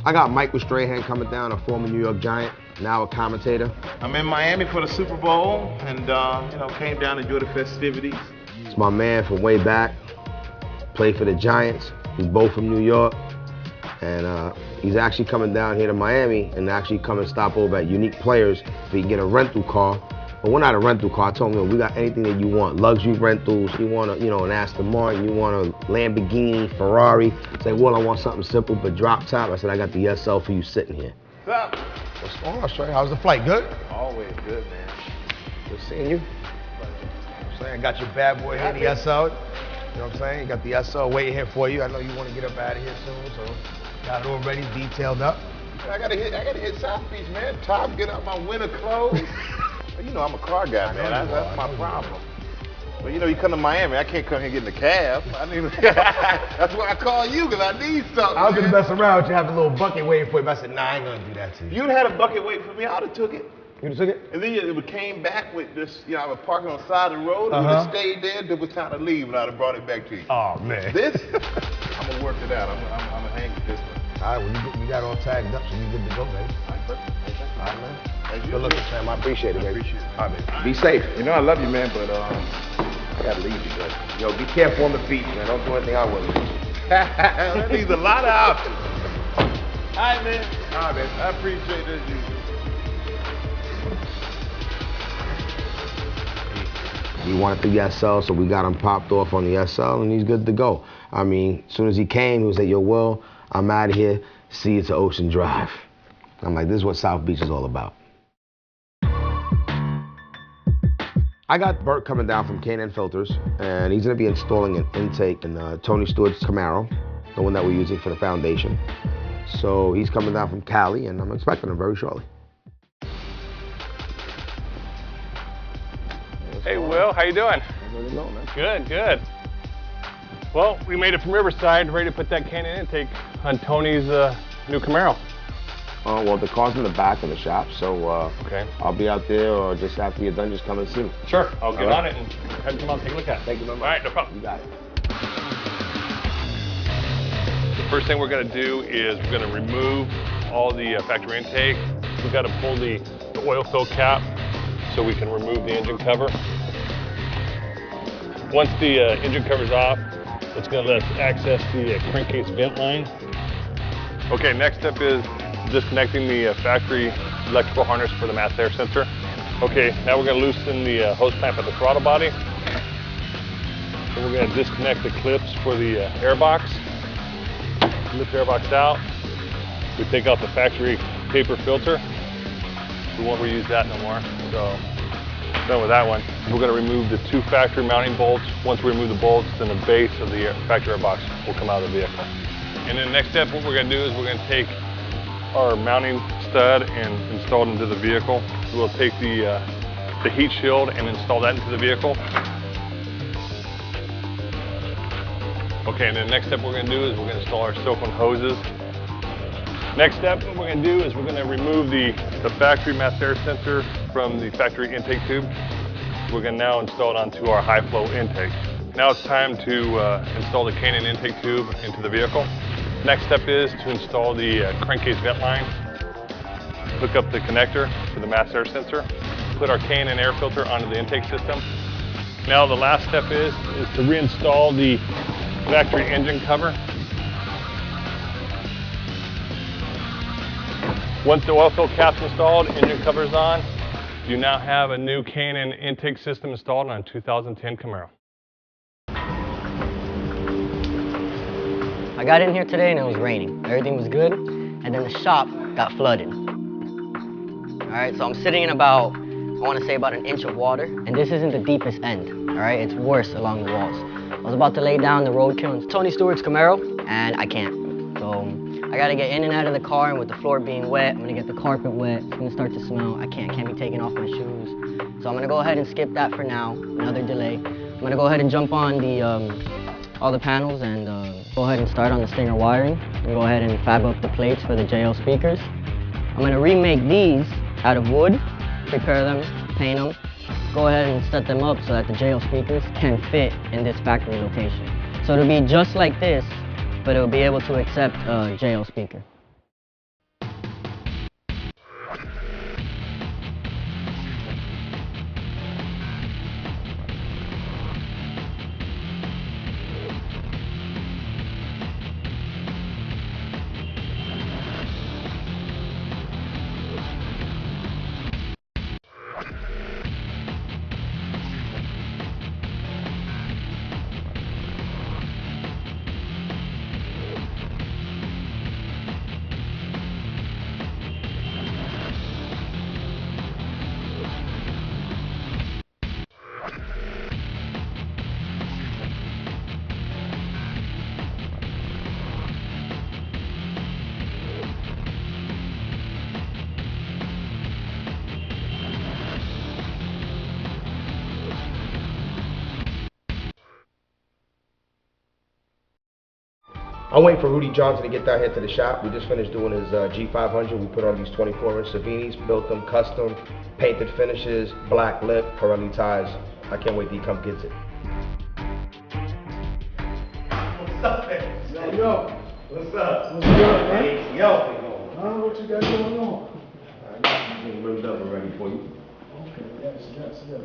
I got Michael Strahan coming down, a former New York Giant, now a commentator. I'm in Miami for the Super Bowl and, you know, came down to enjoy the festivities. It's my man from way back, played for the Giants. He's both from New York. And he's actually coming down here to Miami and actually come and stop over at Unique Players so he can get a rental car. But we're not a rental car. I told him, we got anything that you want. Luxury rentals, you want a, an Aston Martin, you want a Lamborghini, Ferrari. Say, well, I want something simple but drop top. I said, I got the SL for you sitting here. What's up? What's going on, Straight? How's the flight? Good? Always good, man. Good seeing you. I'm saying, I got your bad boy here, the SL. You know what I'm saying? You got the SL waiting here for you. I know you want to get up out of here soon, so got it already detailed up. I gotta hit South Beach, man. Time to get out my winter clothes. You know I'm a car guy, man. That's my problem. But you know, you come to Miami, I can't come here and get in the cab. That's why I call you, because I need something. I was gonna mess around with you, have a little bucket waiting for you, but I said, nah, I ain't gonna do that to you. You'd had a bucket waiting for me, I would have took it. You took it? And then it came back with this, I was parking on the side of the road, and we just stayed there until it was time to leave, and I'd have brought it back to you. Oh, man. This, I'm gonna work it out. I'm gonna hang with this one. All right, well, you got all tagged up, so you good to go, baby. All right, perfect. All right, man. Good looking, Sam. I appreciate it, baby. Appreciate it. All right, baby. Be safe. You know I love you, man, but I gotta leave you, guys. Yo, be careful on the beach, man. Don't do anything I wouldn't. That needs a lot of options. All right, man. All right, man. I appreciate it as usual. He wanted the SL, so we got him popped off on the SL, and he's good to go. I mean, as soon as he came, he was like, yo, Will, I'm out of here. See you to Ocean Drive. I'm like, this is what South Beach is all about. I got Bert coming down from K&N Filters, and he's gonna be installing an intake in Tony Stewart's Camaro, the one that we're using for the foundation. So he's coming down from Cali, and I'm expecting him very shortly. Hey, Will, how you doing? Good, good. Well, we made it from Riverside, ready to put that K&N intake on Tony's new Camaro. Well, the car's in the back of the shop, so okay. I'll be out there, or just after you're done, just come and see me. Sure, I'll get on it and have you come out and take a look at it. Thank you very much. All right, no problem. You got it. The first thing we're going to do is we're going to remove all the factory intake. We've got to pull the oil fill cap so we can remove the engine cover. Once the engine cover's off, it's going to let us access the crankcase vent line. Okay, next step is disconnecting the factory electrical harness for the mass air sensor. Okay, now we're going to loosen the hose clamp at the throttle body. Then we're going to disconnect the clips for the air box. Lift the air box out. We take out the factory paper filter. We won't reuse that no more, so done with that one. We're going to remove the two factory mounting bolts. Once we remove the bolts, then the base of the factory air box will come out of the vehicle. And then the next step, what we're going to do is we're going to take our mounting stud and install it into the vehicle. We'll take the heat shield and install that into the vehicle. Okay, and then the next step we're going to do is we're going to install our silicone hoses. Next step, what we're going to do is we're going to remove the factory mass air sensor from the factory intake tube. We're going to now install it onto our high flow intake. Now it's time to install the K&N intake tube into the vehicle. Next step is to install the crankcase vent line, hook up the connector to the mass air sensor, put our K&N air filter onto the intake system. Now the last step is to reinstall the factory engine cover. Once the oil fill cap's installed, engine cover's on, you now have a new K&N intake system installed on a 2010 Camaro. I got in here today and it was raining. Everything was good, and then the shop got flooded. All right, so I'm sitting in about, I want to say about an inch of water, and this isn't the deepest end, all right? It's worse along the walls. I was about to lay down the roadkill in Tony Stewart's Camaro, and I can't. So I gotta get in and out of the car, and with the floor being wet, I'm gonna get the carpet wet, it's gonna start to smell. I can't be taking off my shoes. So I'm gonna go ahead and skip that for now, another delay. I'm gonna go ahead and jump on the all the panels and go ahead and start on the stinger wiring. And go ahead and fab up the plates for the JL speakers. I'm gonna remake these out of wood, prepare them, paint them, go ahead and set them up so that the JL speakers can fit in this factory location. So it'll be just like this, but it'll be able to accept a JL speaker. I'm waiting for Rudy Johnson to get down here to the shop. We just finished doing his G500. We put on these 24-inch Savinis, built them custom, painted finishes, black lip, Pirelli ties. I can't wait till he come gets it. What's up, man? Yo. What's up? What's good, man? Yo. What you got going on? I got everything rigged up already for you. Okay, yes.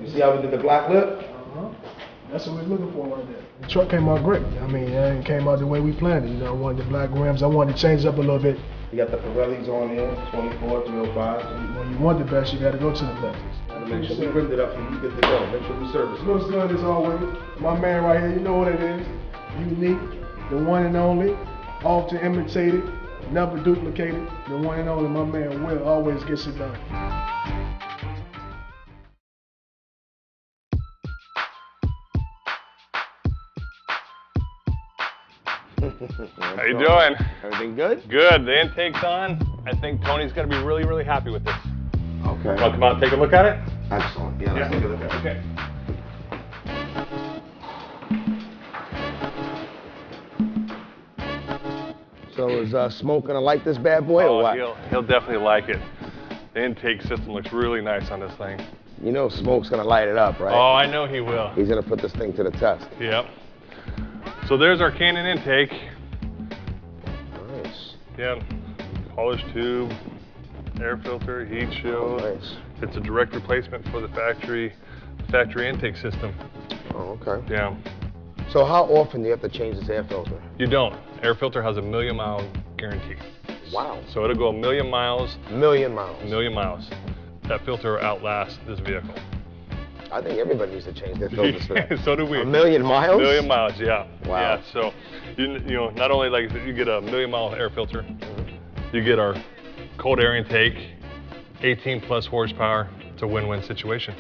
You see how we did the black lip? Uh-huh. That's what we're looking for right there. The truck came out great. I mean, it came out the way we planned it. You know, I wanted the black rims. I wanted to change it up a little bit. You got the Pirellis on here, 24, 305. When you want the best, you got to go to the best. Make sure we rimmed it up for you. You good to go. Make sure we service it. Looks good as always. My man right here, you know what it is. Unique, the one and only, often imitated, never duplicated. The one and only, my man Will, always gets it done. How you doing? Everything good? Good. The intake's on. I think Tony's gonna be really, really happy with this. Okay. Want to come out and take a look at it? Excellent. Yeah, let's take a look at it. Okay. So is Smoke gonna like this bad boy or what? He'll definitely like it. The intake system looks really nice on this thing. You know Smoke's gonna light it up, right? Oh, I know he will. He's gonna put this thing to the test. Yep. So there's our Canon intake. Nice. Yeah. Polished tube, air filter, heat shield. Oh, nice. It's a direct replacement for the factory intake system. Oh, okay. Yeah. So how often do you have to change this air filter? You don't. Air filter has a 1,000,000-mile guarantee. Wow. So it'll go 1,000,000 miles. 1,000,000 miles. 1,000,000 miles. That filter outlasts this vehicle. I think everybody needs to change their filters for that. So do we. 1,000,000 miles? 1,000,000 miles, yeah. Wow. Yeah, so you know, not only like you get a 1,000,000-mile air filter, you get our cold air intake, 18 plus horsepower. It's a win-win situation.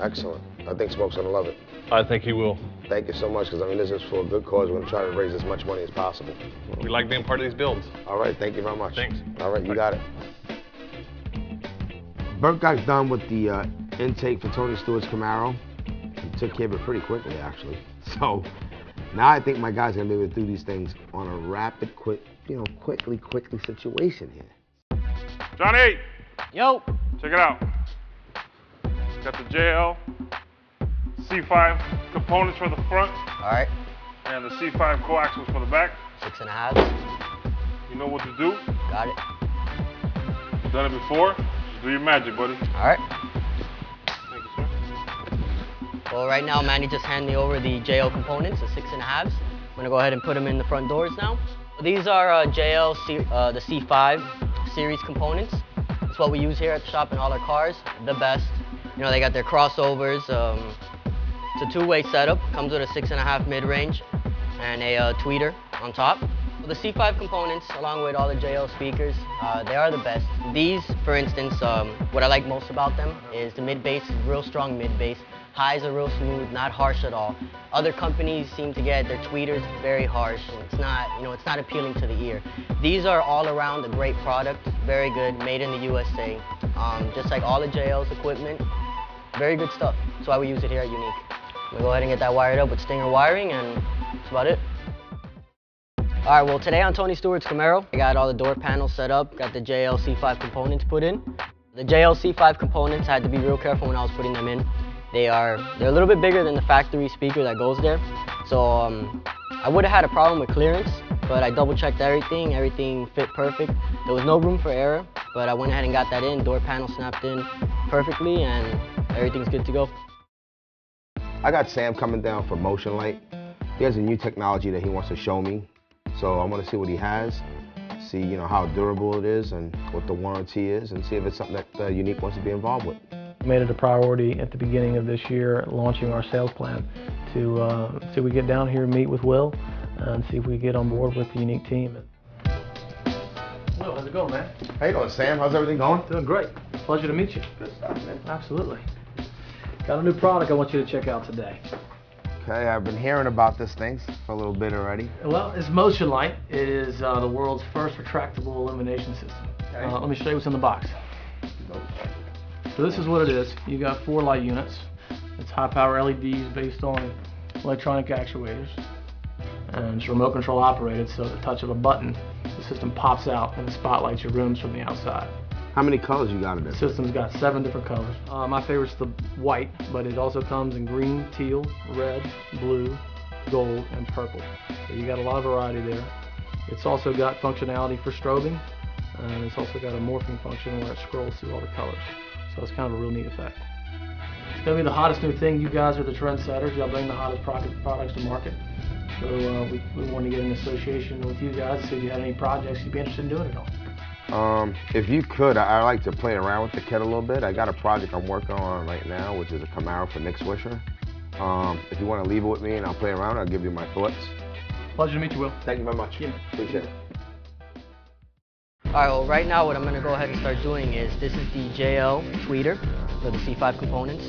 Excellent. I think Smoke's gonna love it. I think he will. Thank you so much, because I mean, this is for a good cause. We're gonna try to raise as much money as possible. We like being part of these builds. All right, thank you very much. Thanks. All right, you got it. Bert got done with the intake for Tony Stewart's Camaro. He took care of it pretty quickly, actually. So now I think my guy's gonna be able to do these things on a rapid, quickly situation here. Johnny, Yo. check it out. Got the JL C5 components for the front All right. and the C5 coaxials for the back. 6.5. You know what to do. Got it. You've done it before. Do your magic, buddy. All right. Thank you, sir. Well, right now, Manny just handed me over the JL components, the 6.5s. I'm gonna go ahead and put them in the front doors now. These are the C5 series components. It's what we use here at the shop in all our cars, the best. You know, they got their crossovers. It's a two-way setup. Comes with a 6.5 mid-range and a tweeter on top. The C5 components, along with all the JL speakers, they are the best. These, for instance, what I like most about them is the mid-bass is real strong mid-bass. Highs are real smooth, not harsh at all. Other companies seem to get their tweeters very harsh, and it's not appealing to the ear. These are all around a great product, very good, made in the USA. Just like all the JL's equipment, very good stuff. That's why we use it here at Unique. We'll go ahead and get that wired up with Stinger wiring, and that's about it. All right, well, today on Tony Stewart's Camaro, I got all the door panels set up, got the JL C5 components put in. The JL C5 components, I had to be real careful when I was putting them in. They're a little bit bigger than the factory speaker that goes there. So I would have had a problem with clearance, but I double checked everything. Everything fit perfect. There was no room for error, but I went ahead and got that in. Door panel snapped in perfectly, and everything's good to go. I got Sam coming down for Motion Light. He has a new technology that he wants to show me. So I want to see what he has, see how durable it is and what the warranty is, and see if it's something that Unique wants to be involved with. Made it a priority at the beginning of this year, launching our sales plan to see if we get down here, meet with Will, and see if we get on board with the Unique team. Well, how's it going, man? How you doing, Sam? How's everything going? Doing great. Pleasure to meet you. Good stuff, man. Absolutely. Got a new product I want you to check out today. Okay, I've been hearing about this thing for a little bit already. Well, it's Motion Light. It is the world's first retractable illumination system. Okay. Let me show you what's in the box. So this is what it is. You got 4 light units. It's high power LEDs based on electronic actuators. and it's remote control operated, so at the touch of a button, the system pops out and it spotlights your rooms from the outside. How many colors you got in The this? system's got 7 different colors. My favorite's the white, but it also comes in green, teal, red, blue, gold, and purple. So you got a lot of variety there. It's also got functionality for strobing, and it's also got a morphing function where it scrolls through all the colors. So it's kind of a real neat effect. It's going to be the hottest new thing. You guys are the trendsetters. Y'all bring the hottest products to market. So we want to get an association with you guys, see if you had any projects you'd be interested in doing it on. If you could, I like to play around with the kit a little bit. I got a project I'm working on right now, which is a Camaro for Nick Swisher. If you want to leave it with me and I'll play around, I'll give you my thoughts. Pleasure to meet you, Will. Thank you very much. Yeah. Appreciate it. Alright, well right now what I'm going to go ahead and start doing is, this is the JL tweeter for the C5 components,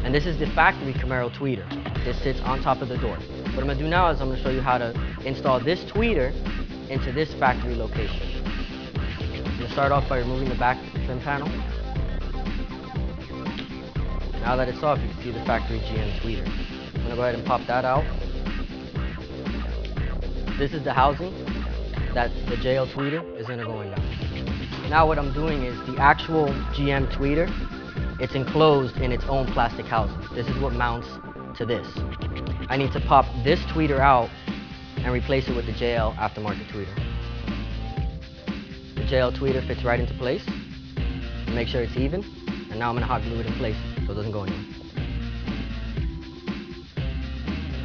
and this is the factory Camaro tweeter. This sits on top of the door. What I'm going to do now is I'm going to show you how to install this tweeter into this factory location. I'm going to start off by removing the back trim panel. Now that it's off, you can see the factory GM tweeter. I'm going to go ahead and pop that out. This is the housing that the JL tweeter is going to go in now. Now what I'm doing is the actual GM tweeter, it's enclosed in its own plastic housing. This is what mounts to this. I need to pop this tweeter out and replace it with the JL aftermarket tweeter. The JL tweeter fits right into place. Make sure it's even, and now I'm going to hot glue it in place so it doesn't go anywhere.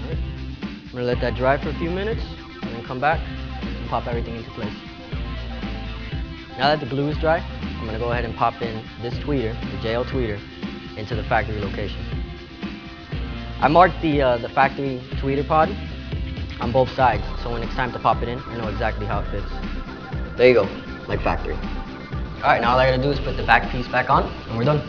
Alright. I'm going to let that dry for a few minutes, and then come back and pop everything into place. Now that the glue is dry, I'm going to go ahead and pop in this tweeter, the JL tweeter, into the factory location. I marked the factory tweeter pod on both sides, so when it's time to pop it in, I know exactly how it fits. There you go, like factory. Alright, now all I gotta do is put the back piece back on, and we're done.